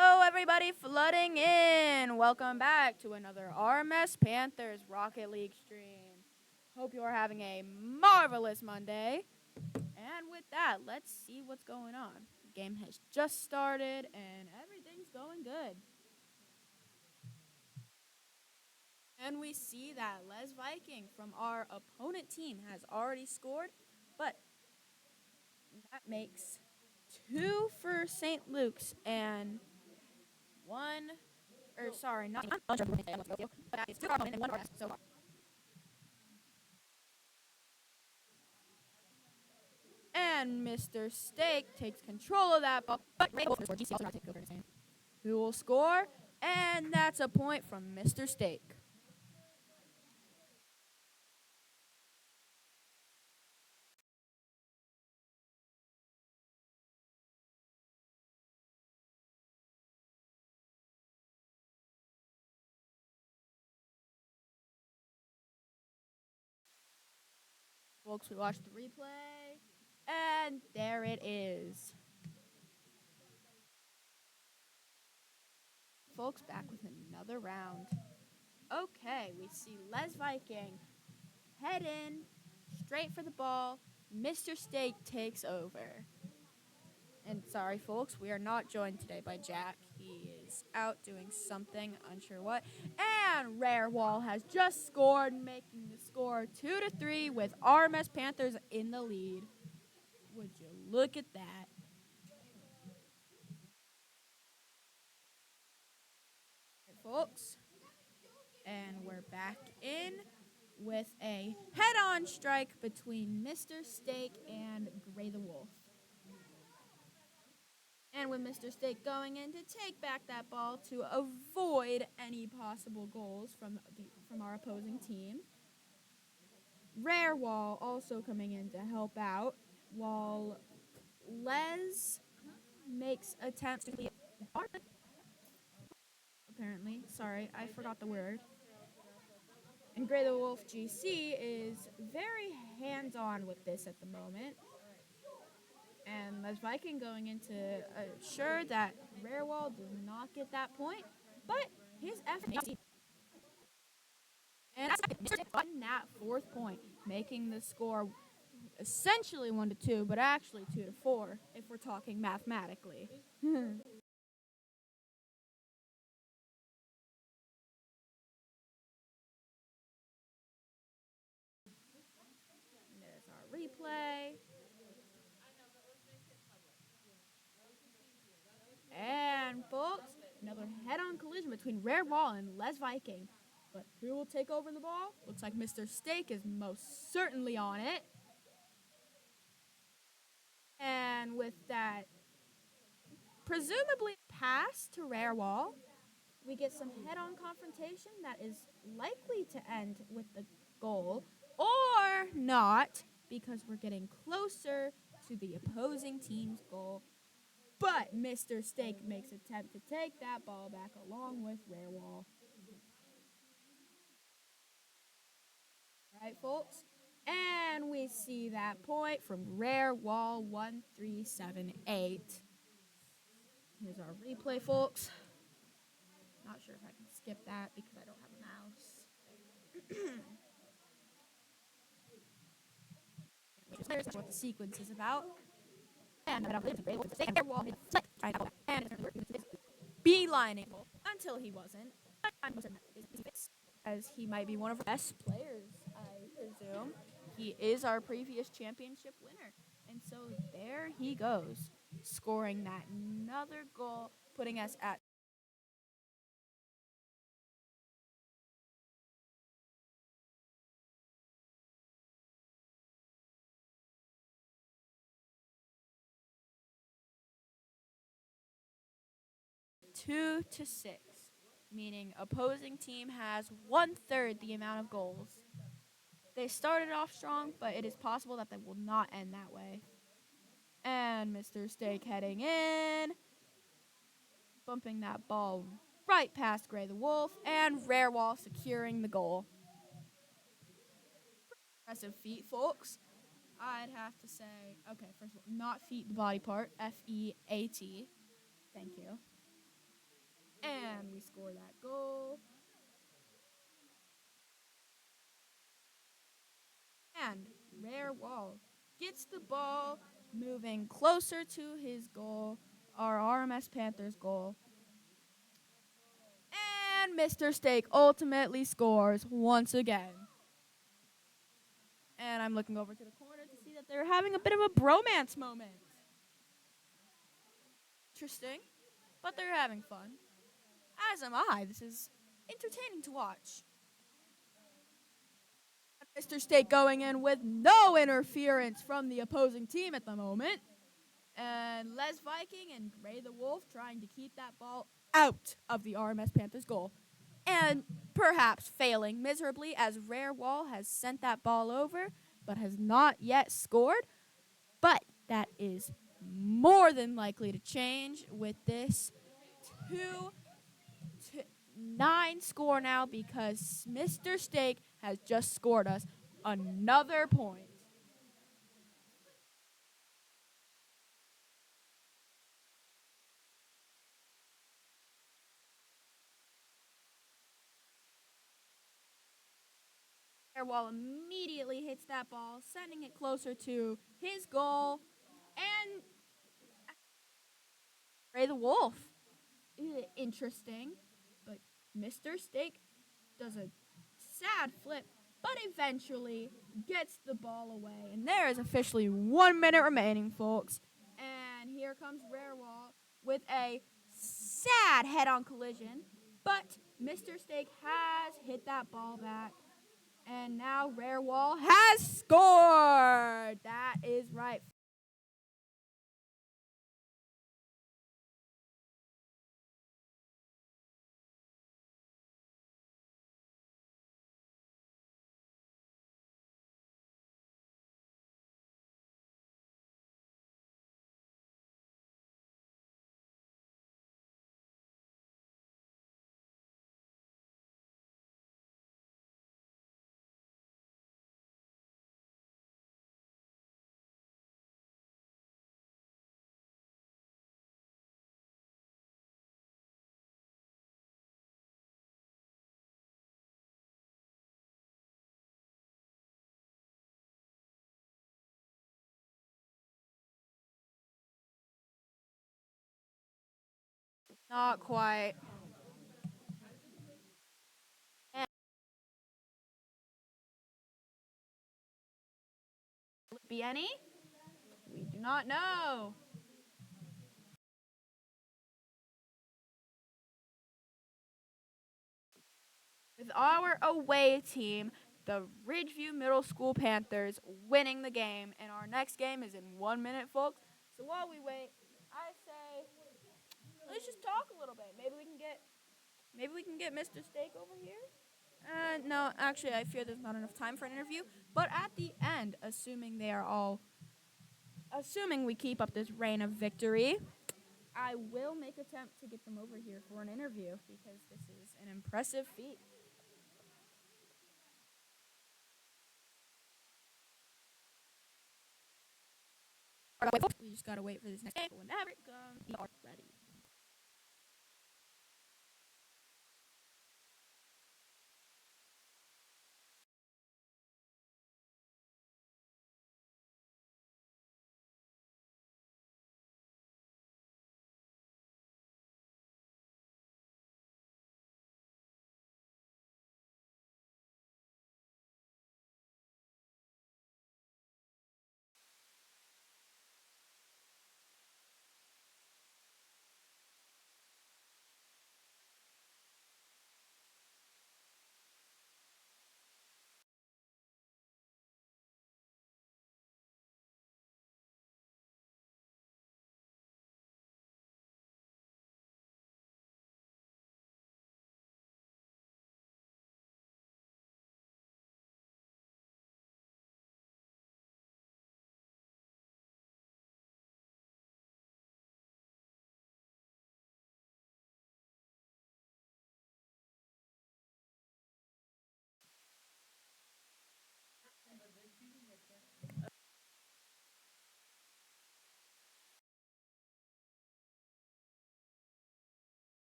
Hello, everybody flooding in. Welcome back to another RMS Panthers Rocket League stream. Hope you're having a marvelous Monday. And with that, let's see what's going on. The game has just started and everything's going good. And we see that Les Viking from our opponent team has already scored, but that makes 2 for St. Luke's and 1 not but it's 2 for our opponent and 1 for us so far. And Mr. Steak takes control of that ball, but who will score? And that's a point from Mr. Steak. Folks, we watched the replay, and there it is. Folks, back with another round. Okay, we see Les Viking head in, straight for the ball. Mr. Steak takes over. And sorry, folks, we are not joined today by Jack. He is out doing something, unsure what. And Rare Wall has just scored, making the score 2-3 with RMS Panthers in the lead. Would you look at that? Right, folks. And we're back in with a head-on strike between Mr. Steak and Gray the Wolf. And with Mr. Steak going in to take back that ball to avoid any possible goals from our opposing team. Rare Wall also coming in to help out, while Les makes attempts to apparently. Sorry, I forgot the word. And Gray the Wolf GC is very hands-on with this at the moment. And Les Viking going in to assure that Rare Wall does not get that point, but his effort. And that's gotten that 4th point, making the score essentially 1-2, but actually 2-4 if we're talking mathematically. There's our replay. between Rare Wall and Les Viking. But who will take over the ball? Looks like Mr. Steak is most certainly on it. And with that presumably pass to Rare Wall, we get some head-on confrontation that is likely to end with the goal, or not, because we're getting closer to the opposing team's goal. But Mr. Steak makes an attempt to take that ball back along with Rare Wall. Right, folks? And we see that point from Rare Wall 1378. Here's our replay, folks. Not sure if I can skip that because I don't have a mouse. That's what the sequence is about. And beelining until he wasn't. As he might be one of our best players, I presume. He is our previous championship winner. And so there he goes, scoring that another goal, putting us at two to six, meaning opposing team has 1/3 the amount of goals. They started off strong, but it is possible that they will not end that way. And Mr. Steak heading in, bumping that ball right past Gray the Wolf, and Rare Wall securing the goal. Impressive feat, folks. I'd have to say, okay, first of all, not feet, the body part, F-E-A-T. Thank you. And we score that goal. And Rare Wall gets the ball moving closer to his goal, our RMS Panthers goal. And Mr. Steak ultimately scores once again. And I'm looking over to the corner to see that they're having a bit of a bromance moment. Interesting, but they're having fun. As am I. This is entertaining to watch. Mr. Steak going in with no interference from the opposing team at the moment. And Les Viking and Gray the Wolf trying to keep that ball out of the RMS Panthers goal. And perhaps failing miserably as Rare Wall has sent that ball over, but has not yet scored. But that is more than likely to change with this 2-9 score now, because Mr. Steak has just scored us another point. Wall immediately hits that ball, sending it closer to his goal. And Ray the Wolf. Interesting. But Mr. Steak does a sad flip, but eventually gets the ball away. And there is officially 1 minute remaining, folks. And here comes Rare Wall with a sad head-on collision. But Mr. Steak has hit that ball back. And now Rare Wall has scored. That is right. Not quite. And be any? We do not know. with our away team, the Ridgeview Middle School Panthers, winning the game. And our next game is in 1 minute, folks. So while we wait, I say let's just talk a little bit. Maybe we can get Mr. Steak over here. No, actually, I fear there's not enough time for an interview. But at the end, assuming we keep up this reign of victory, I will make attempt to get them over here for an interview because this is an impressive feat. We just gotta wait for this next game. Whenever it comes, we are ready.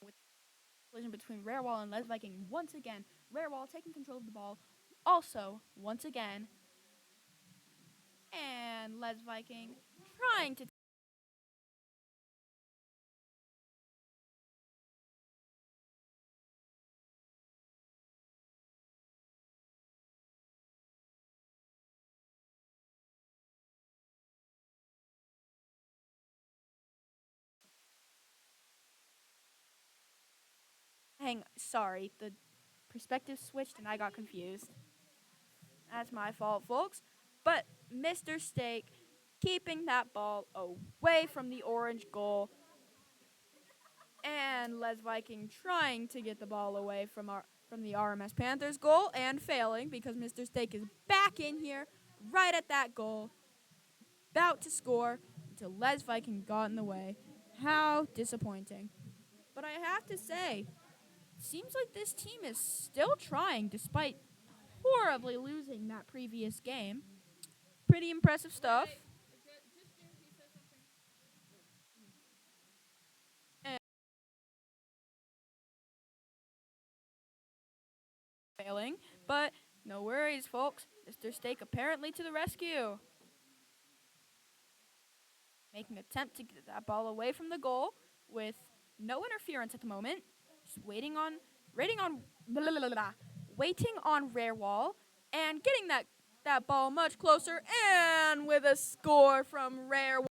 With collision between Rare Wall and Les Viking once again. Rare Wall taking control of the ball. Also, once again, and Les Viking trying to sorry, the perspective switched and I got confused. That's my fault, folks. But Mr. Steak keeping that ball away from the orange goal, and Les Viking trying to get the ball away from the RMS Panthers goal and failing because Mr. Steak is back in here right at that goal, about to score until Les Viking got in the way. How disappointing. But I have to say, seems like this team is still trying despite horribly losing that previous game. Pretty impressive stuff. And failing, but no worries, folks. Mr. Steak apparently to the rescue. Making an attempt to get that ball away from the goal with no interference at the moment. Just waiting on Rare Wall and getting that ball much closer and with a score from Rare Wall.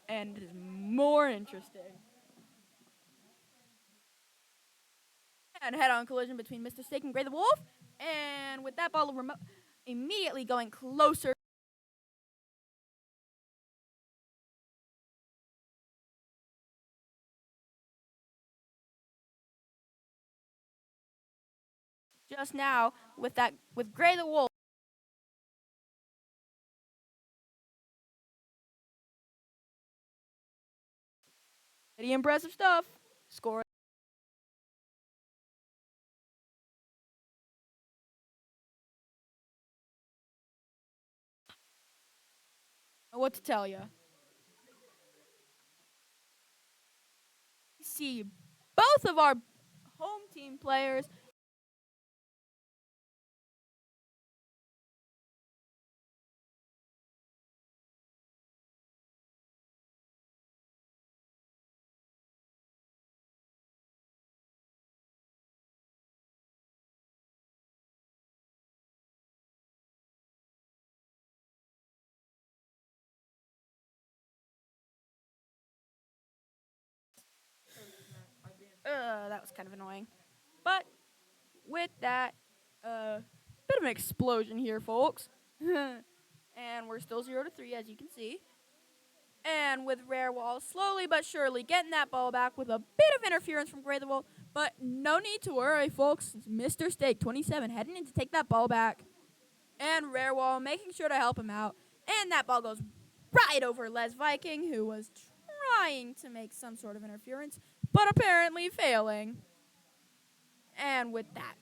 And it is more interesting. And head-on collision between Mr. Steak and Gray the Wolf. And with that ball immediately going closer. Just now with Gray the Wolf. Pretty impressive stuff. Score. What to tell you? See both of our home team players That was kind of annoying. But with that, bit of an explosion here, folks. And we're still 0-3, as you can see. And with Rare Wall slowly but surely getting that ball back with a bit of interference from Gray the Wolf. But no need to worry, folks. It's Mr. Steak, 27, heading in to take that ball back. And Rare Wall making sure to help him out. And that ball goes right over Les Viking, who was trying to make some sort of interference, but apparently failing. And with that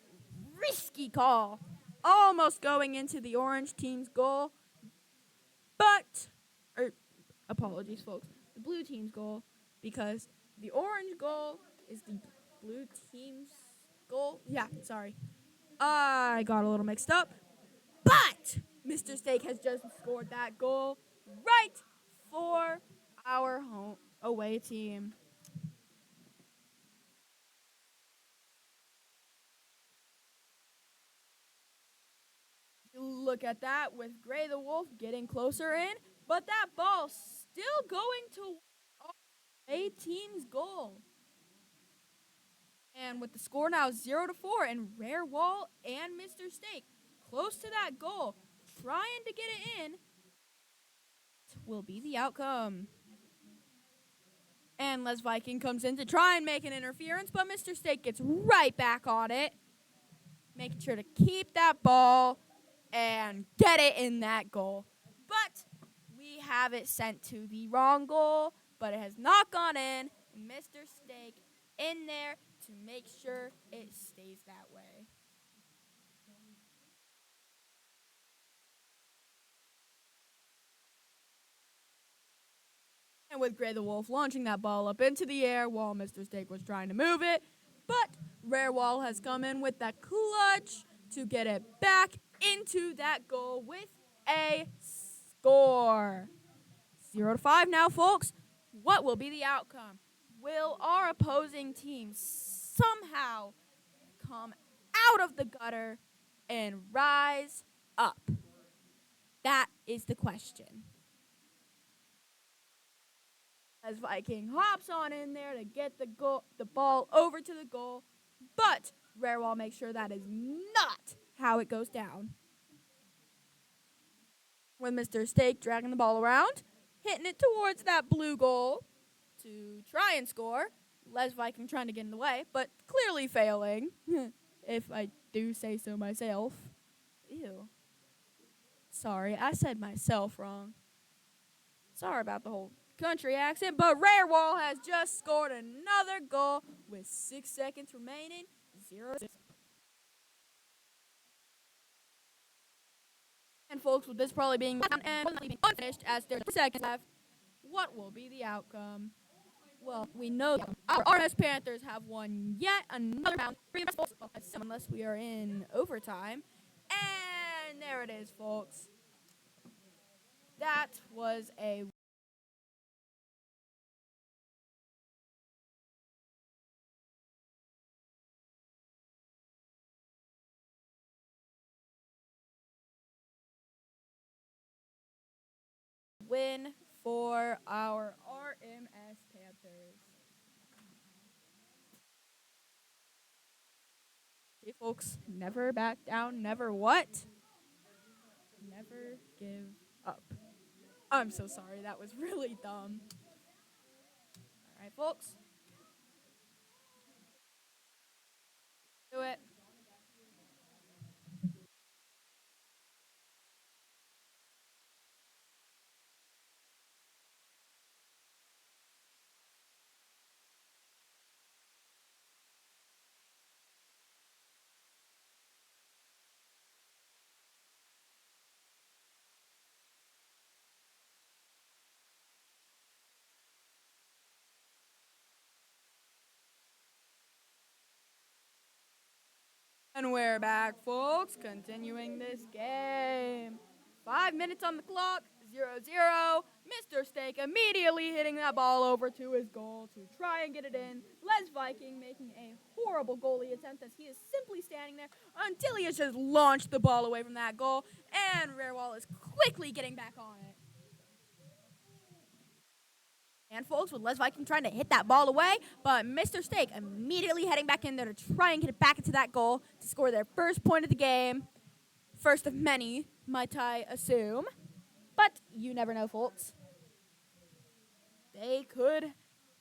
risky call, almost going into the orange team's goal, apologies, folks, the blue team's goal, because the orange goal is the blue team's goal. Yeah, sorry. I got a little mixed up. But Mr. Steak has just scored that goal right for our home away team. Look at that, with Gray the Wolf getting closer in, but that ball still going to a team's goal. And with the score now 0-4, and Rare Wall and Mr. Steak close to that goal, trying to get it in, will be the outcome. And Les Viking comes in to try and make an interference, but Mr. Steak gets right back on it, making sure to keep that ball and get it in that goal. But we have it sent to the wrong goal, but it has not gone in. Mr. Steak in there to make sure it stays that way. And with Gray the Wolf launching that ball up into the air while Mr. Steak was trying to move it, but Rare Wall has come in with that clutch to get it back into that goal with a score. 0-5 now, folks. What will be the outcome? Will our opposing team somehow come out of the gutter and rise up? That is the question. As Viking hops on in there to get the ball over to the goal, but Rare Wall makes sure that is not how it goes down. With Mr. Steak dragging the ball around, hitting it towards that blue goal to try and score. Les Viking trying to get in the way, but clearly failing, if I do say so myself. Ew. Sorry, I said myself wrong. Sorry about the whole country accent, but Rare Wall has just scored another goal with 6 seconds remaining. 0-6. And folks, with this probably being unfinished as there's 4 seconds left, what will be the outcome? Well, we know that our RMS Panthers have won yet another round, unless we are in overtime. And there it is, folks. That was a win for our RMS Panthers. Hey, folks, never back down, never what? Never give up. I'm so sorry, that was really dumb. All right, folks. Do it. And we're back, folks, continuing this game. 5 minutes on the clock, 0-0. Mr. Steak immediately hitting that ball over to his goal to try and get it in. Les Viking making a horrible goalie attempt as he is simply standing there until he has just launched the ball away from that goal. And Rare Wall is quickly getting back on it. And folks, with Les Viking trying to hit that ball away, but Mr. Steak immediately heading back in there to try and get it back into that goal to score their first point of the game. First of many, might I assume. But you never know, folks. They could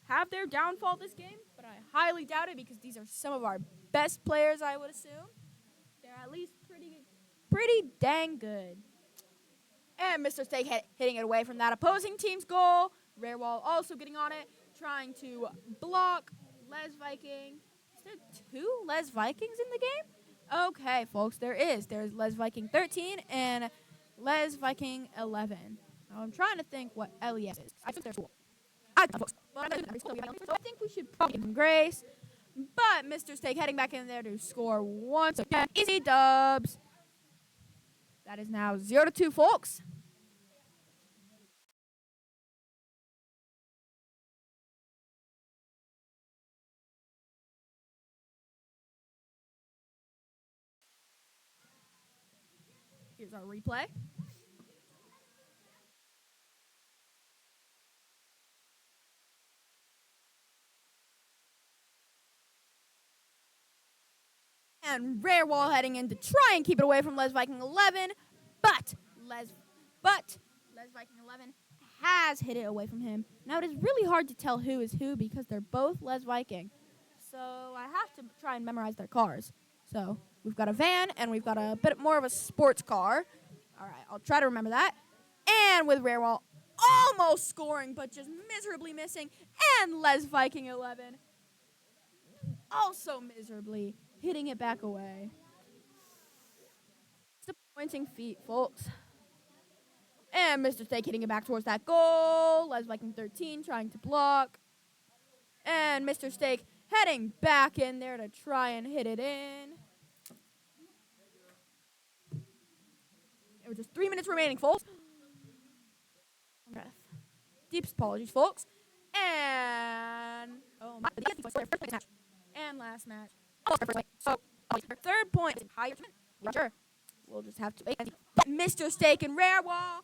have their downfall this game, but I highly doubt it because these are some of our best players, I would assume. They're at least pretty dang good. And Mr. Steak hitting it away from that opposing team's goal. Rarewall also getting on it, trying to block Les Viking. Is there 2 Les Vikings in the game? Okay, folks, there is. There's Les Viking 13 and Les Viking 11. Now, I'm trying to think what LES is. I think they're cool. So I think we should probably give him grace. But Mr. Steak heading back in there to score once again. Easy dubs. That is now 0-2, folks. Here's our replay. And Rarewall heading in to try and keep it away from Les Viking 11, but Les Viking 11 has hit it away from him. Now it is really hard to tell who is who because they're both Les Viking. So I have to try and memorize their cars. So we've got a van and we've got a bit more of a sports car. All right, I'll try to remember that. And with Rarewall almost scoring, but just miserably missing. And Les Viking 11 also miserably hitting it back away. Disappointing feat, folks. And Mr. Steak hitting it back towards that goal. Les Viking 13 trying to block. And Mr. Steak heading back in there to try and hit it in. It was just 3 minutes remaining, folks. Breath. Deepest apologies, folks. And and last match. So third point. Higher. Sure. We'll just have to wait. Mr. Steak and Rarewall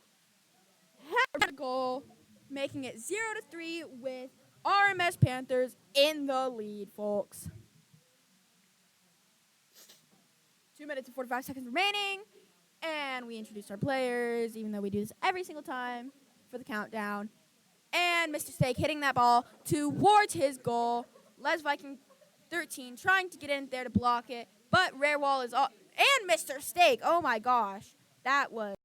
have a goal, making it 0-3 with RMS Panthers in the lead, folks. 2 minutes and 45 seconds remaining. And we introduced our players, even though we do this every single time for the countdown. And Mr. Steak hitting that ball towards his goal. Les Viking 13 trying to get in there to block it. But Rarewall is all. And Mr. Steak. Oh, my gosh. That was.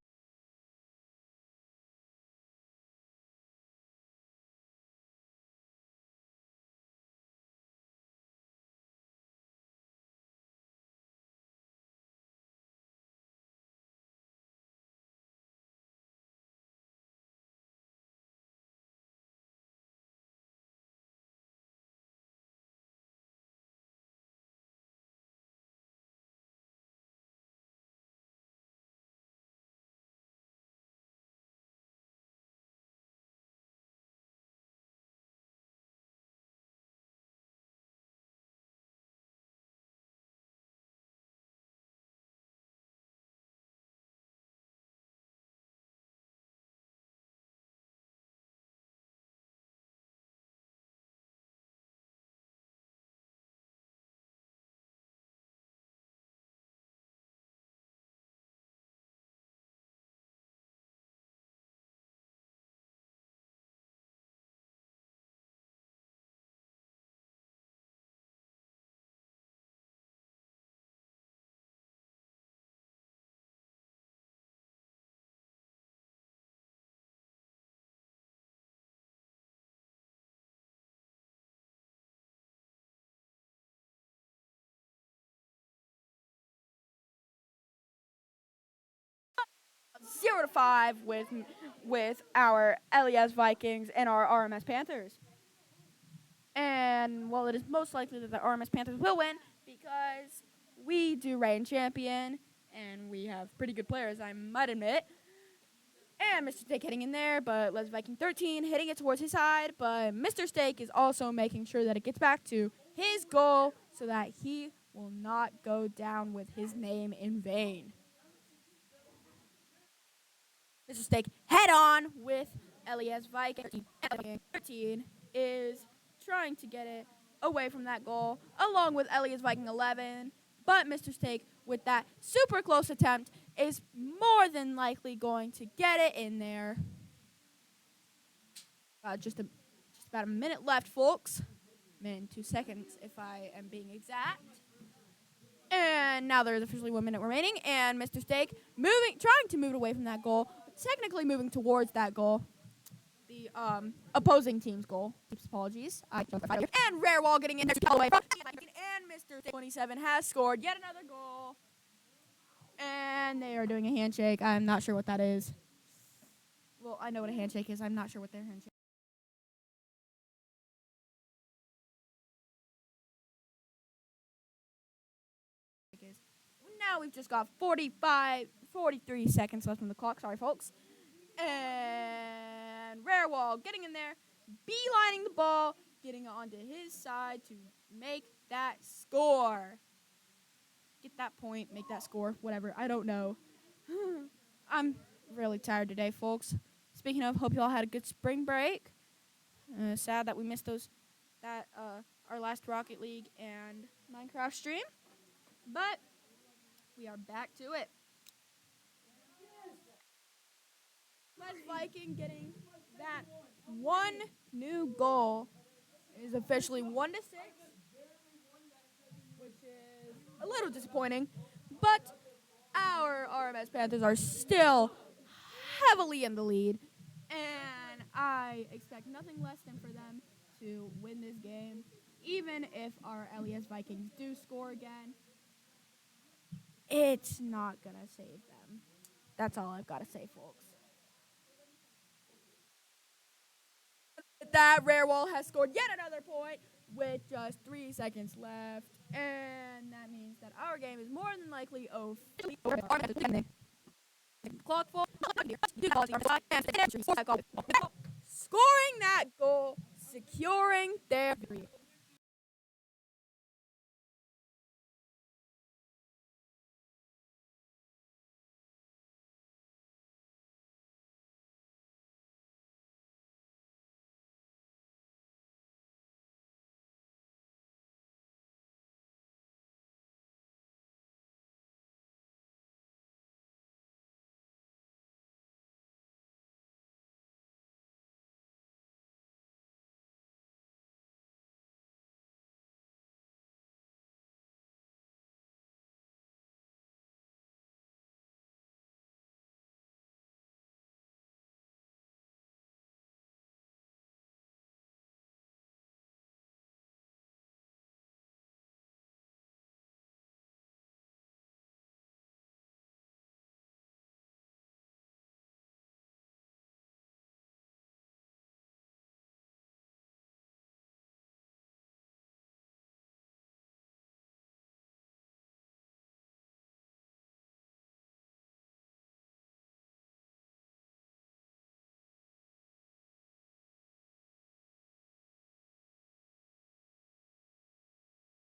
Zero to 5 with our LES Vikings and our RMS Panthers. And well, it is most likely that the RMS Panthers will win because we do reign champion and we have pretty good players, I might admit. And Mr. Steak hitting in there, but Les Viking 13 hitting it towards his side. But Mr. Steak is also making sure that it gets back to his goal so that he will not go down with his name in vain. Mr. Steak head on with LES Viking 13 is trying to get it away from that goal, along with LES Viking 11. But Mr. Steak, with that super close attempt, is more than likely going to get it in there. Just about a minute left, folks. Minute and 2 seconds, if I am being exact. And now there's officially 1 minute remaining, and Mr. Steak trying to move away from that goal, technically moving towards that goal. The opposing team's goal. Apologies. And Rare Wall getting in there to all the way from and Mr. Steak 27 has scored yet another goal. And they are doing a handshake. I'm not sure what that is. Well, I know what a handshake is. I'm not sure what their handshake is. Now we've just got 43 seconds left on the clock. Sorry, folks. And Rare Wall getting in there, beelining the ball, getting onto his side to make that score. Get that point, make that score, whatever. I don't know. I'm really tired today, folks. Speaking of, hope you all had a good spring break. Sad that we missed our last Rocket League and Minecraft stream. But we are back to it. Les Viking getting that one new goal is officially 1-6, which is a little disappointing. But our RMS Panthers are still heavily in the lead, and I expect nothing less than for them to win this game, even if our LES Vikings do score again. It's not going to save them. That's all I've got to say, folks. That Rare Wall has scored yet another point with just 3 seconds left. And that means that our game is more than likely officially over. Clock full. Scoring that goal, securing their victory.